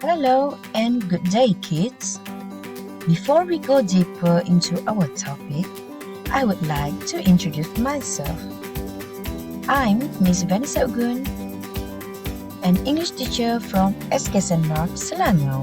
Hello and good day, kids. Before we go deeper into our topic, I would like to introduce myself. I'm Miss Venissa, an English teacher from SK Mark, Selangor.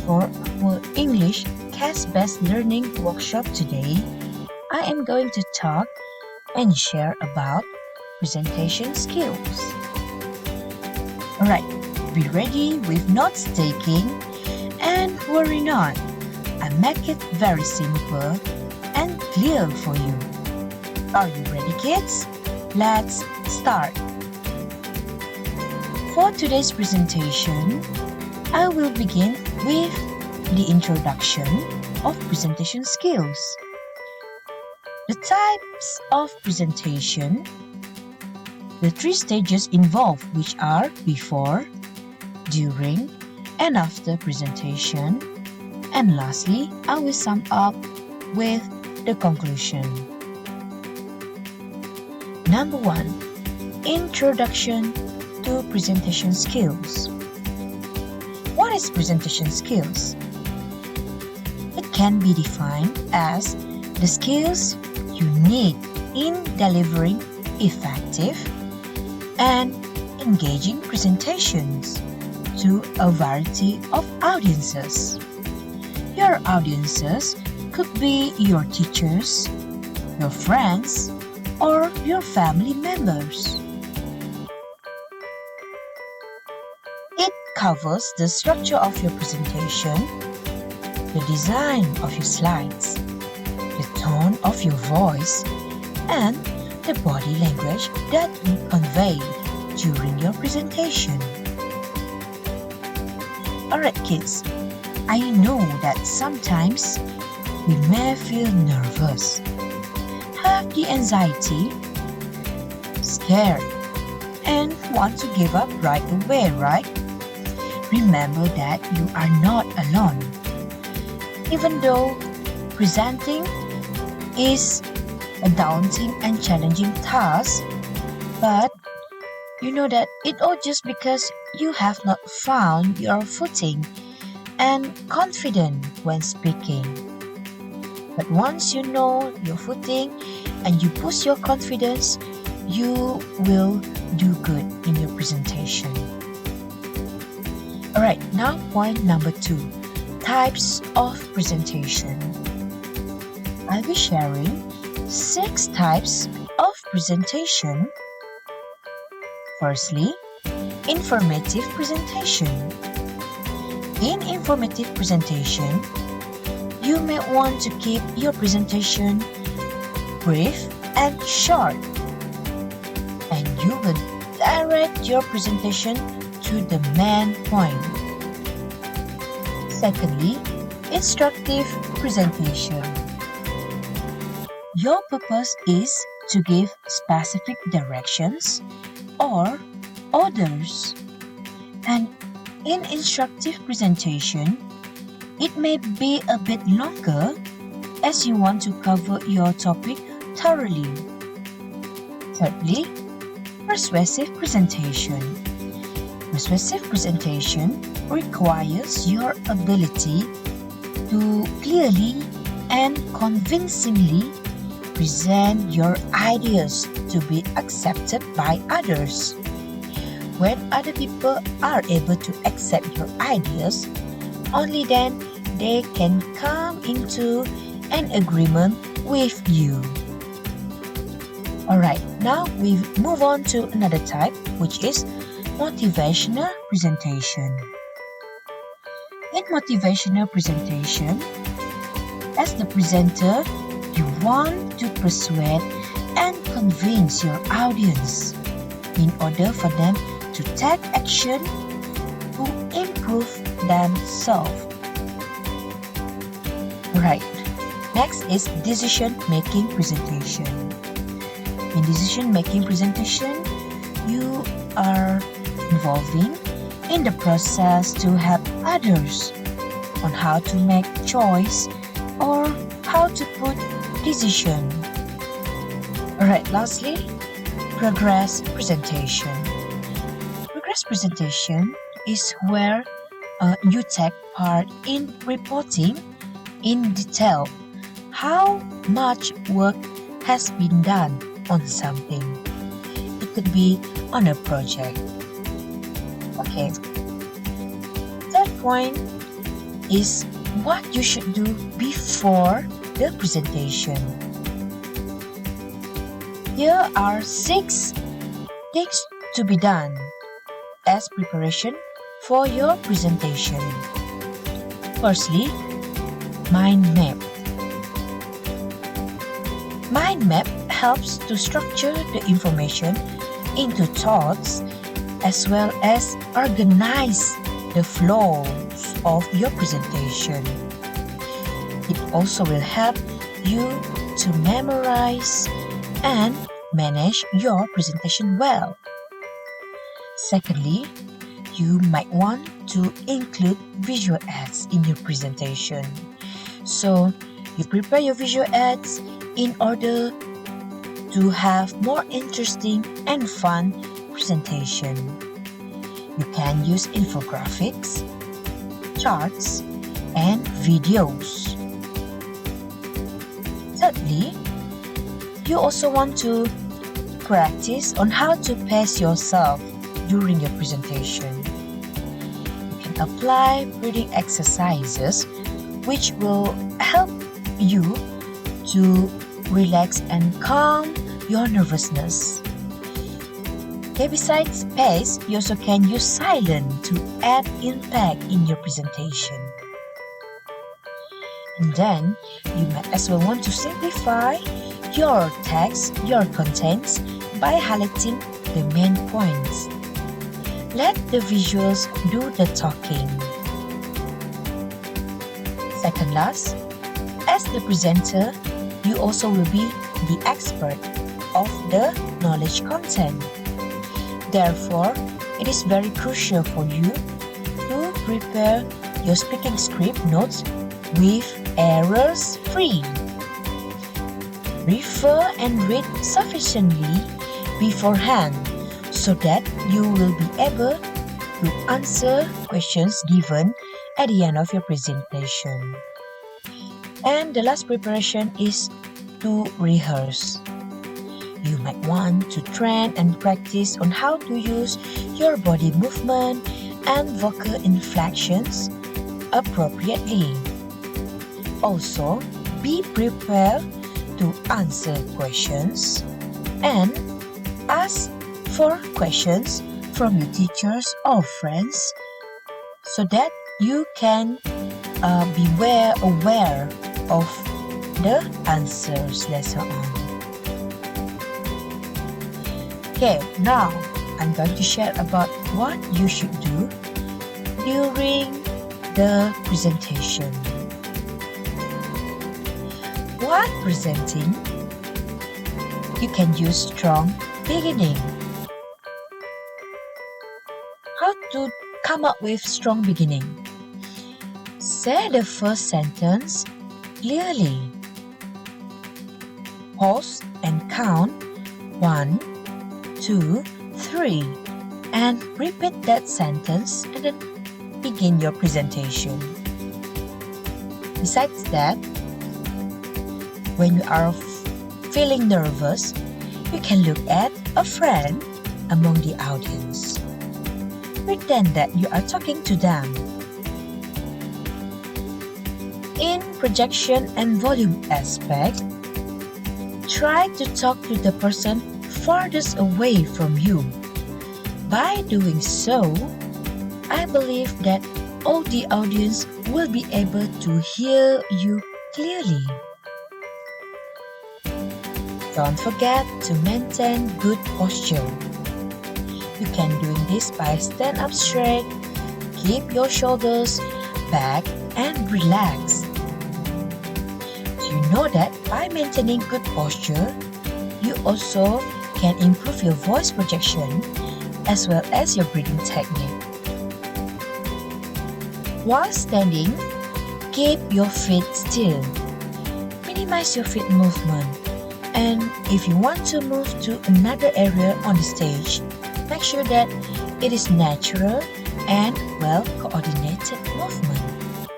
For our English cast-based learning workshop today, I am going to talk and share about presentation skills. Alright, be ready with notes taking and worry not. I make it very simple and clear for you. Are you ready, kids? Let's start. For today's presentation, I will begin with the introduction of presentation skills. The types of presentation, the three stages involved, which are before, during, and after presentation, and lastly, I will sum up with the conclusion. Number 1. Introduction to presentation skills. What is presentation skills? It can be defined as the skills you need in delivering effective and engaging presentations to a variety of audiences. Your audiences could be your teachers, your friends, or your family members. It covers the structure of your presentation, the design of your slides, the tone of your voice, and the body language that you convey during your presentation. Alright, kids, I know that sometimes we may feel nervous, have the anxiety, scared, and want to give up right away, right? Remember that you are not alone. Even though presenting is a daunting and challenging task, but you know that it all just because you have not found your footing and confident when speaking. But once you know your footing and you boost your confidence, you will do good in your presentation. Alright, now point number 2. Types of presentation. I'll be sharing 6 types of presentation. Firstly, informative presentation. In informative presentation, you may want to keep your presentation brief and short, and you will direct your presentation to the main point. Secondly, instructive presentation. Your purpose is to give specific directions or orders. And in instructive presentation, it may be a bit longer as you want to cover your topic thoroughly. Thirdly, persuasive presentation. Persuasive presentation requires your ability to clearly and convincingly present your ideas to be accepted by others. When other people are able to accept your ideas, only then they can come into an agreement with you. Alright, now we move on to another type, which is motivational presentation. In motivational presentation, as the presenter, you want to persuade and convince your audience in order for them to take action to improve themselves. Right. Next is decision-making presentation. In decision-making presentation, you are involving in the process to help others on how to make choice or how to put decision. Alright, lastly, progress presentation. Progress presentation is where you take part in reporting in detail how much work has been done on something. It could be on a project. Okay. Third point is what you should do before the presentation. Here are 6 things to be done as preparation for your presentation. Firstly, mind map. Mind map helps to structure the information into thoughts as well as organize the flows of your presentation. It also will help you to memorize and manage your presentation well. Secondly, you might want to include visual aids in your presentation. So, you prepare your visual aids in order to have more interesting and fun presentation. You can use infographics, charts, and videos. Thirdly, you also want to practice on how to pace yourself during your presentation. You can apply breathing exercises which will help you to relax and calm your nervousness. Okay, besides pace, you also can use silence to add impact in your presentation. And then, you might as well want to simplify your text, your contents by highlighting the main points. Let the visuals do the talking. Second last, as the presenter, you also will be the expert of the knowledge content. Therefore, it is very crucial for you to prepare your speaking script notes with errors free. Refer and read sufficiently beforehand so that you will be able to answer questions given at the end of your presentation. And the last preparation is to rehearse. You might want to train and practice on how to use your body movement and vocal inflections appropriately. Also, be prepared to answer questions and ask for questions from your teachers or friends so that you can be aware of the answers later on. Okay, now I'm going to share about what you should do during the presentation. While presenting, you can use strong beginning. How to come up with strong beginning? Say the first sentence clearly. Pause and count 1, 2, 3 and repeat that sentence and then begin your presentation. Besides that, when you are feeling nervous, you can look at a friend among the audience. Pretend that you are talking to them. In projection and volume aspect, try to talk to the person farthest away from you. By doing so, I believe that all the audience will be able to hear you clearly. Don't forget to maintain good posture. You can do this by stand up straight, keep your shoulders back and relax. Do you know that by maintaining good posture, you also can improve your voice projection as well as your breathing technique. While standing, keep your feet still. Minimize your feet movement. And if you want to move to another area on the stage, make sure that it is natural and well-coordinated movement.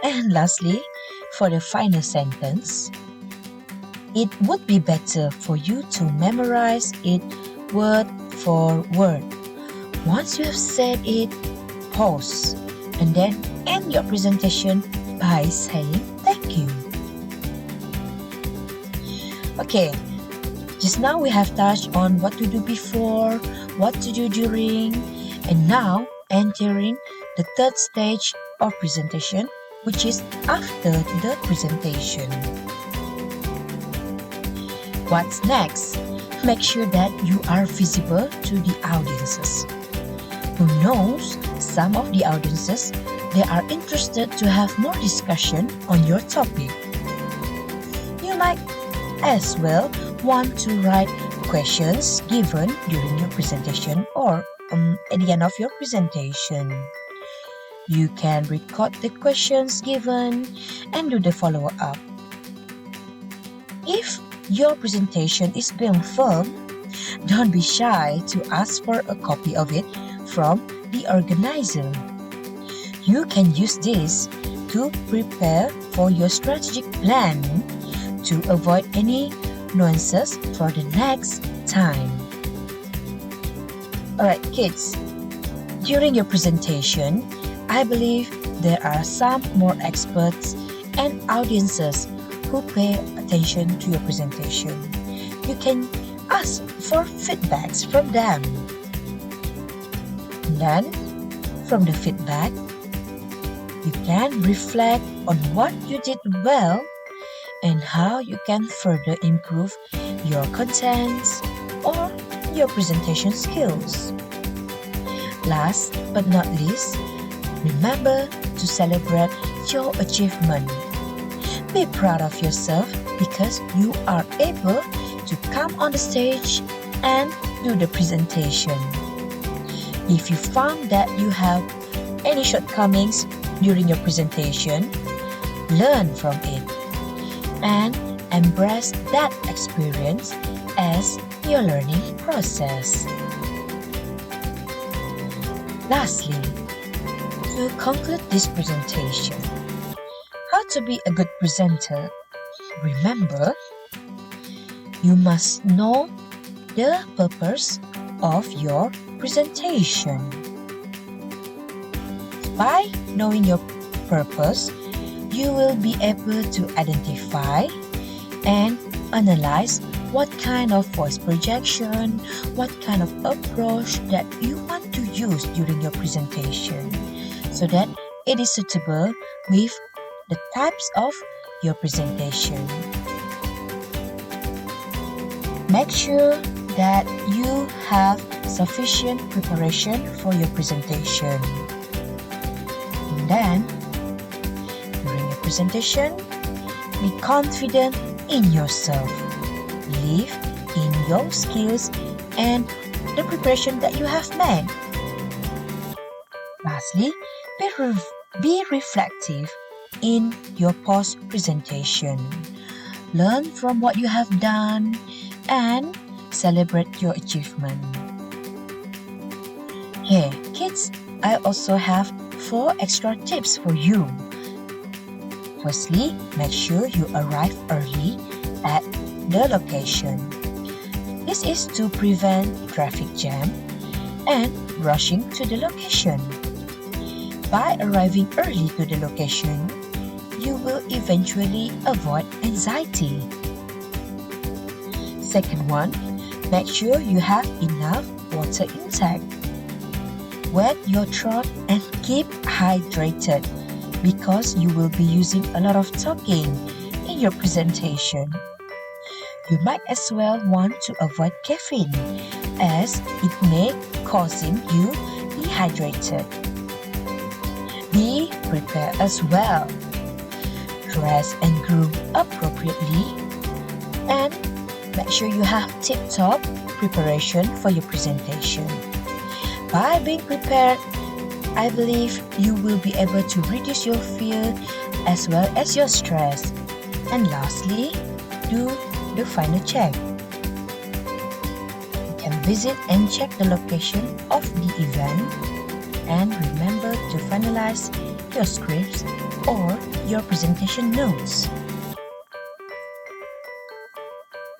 And lastly, for the final sentence, it would be better for you to memorize it word for word. Once you have said it, pause and then end your presentation by saying thank you. Okay, just now we have touched on what to do before, what to do during, and now entering the third stage of presentation, which is after the presentation. What's next? Make sure that you are visible to the audiences. Who knows, some of the audiences, they are interested to have more discussion on your topic. You might as well want to write questions given during your presentation or at the end of your presentation. You can record the questions given and do the follow-up. If your presentation is being filmed, don't be shy to ask for a copy of it from the organizer. You can use this to prepare for your strategic plan to avoid any nuances for the next time. Alright kids, during your presentation, I believe there are some more experts and audiences who pay attention to your presentation. You can ask for feedbacks from them. Then, from the feedback, you can reflect on what you did well and how you can further improve your contents or your presentation skills. Last but not least, remember to celebrate your achievement. Be proud of yourself because you are able to come on the stage and do the presentation. If you found that you have any shortcomings during your presentation, learn from it and embrace that experience as your learning process. Lastly, to conclude this presentation, how to be a good presenter. Remember, you must know the purpose of your presentation. By knowing your purpose, you will be able to identify and analyze what kind of voice projection, what kind of approach that you want to use during your presentation so that it is suitable with the types of your presentation. Make sure that you have sufficient preparation for your presentation. And then, during your presentation, be confident in yourself. Believe in your skills and the preparation that you have made. Lastly, be reflective in your post-presentation. Learn from what you have done and celebrate your achievement. Hey kids, I also have 4 extra tips for you. Firstly, make sure you arrive early at the location. This is to prevent traffic jam and rushing to the location. By arriving early to the location, you will eventually avoid anxiety. Second one, make sure you have enough water intake. Wet your throat and keep hydrated because you will be using a lot of talking in your presentation. You might as well want to avoid caffeine as it may causing you dehydrated. Be prepared as well. Dress and groom appropriately and make sure you have tip-top preparation for your presentation. By being prepared, I believe you will be able to reduce your fear as well as your stress. And lastly, do the final check. You can Visit and check the location of the event, and remember to finalize your scripts or your presentation notes.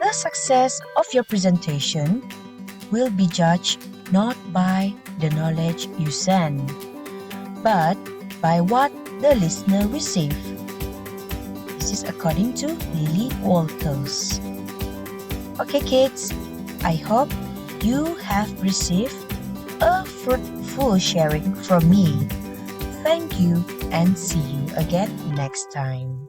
The success of your presentation will be judged not by the knowledge you send, but by what the listener receives. This is according to Lily Walters. Okay, kids, I hope you have received a fruitful sharing from me. Thank you and see you again next time.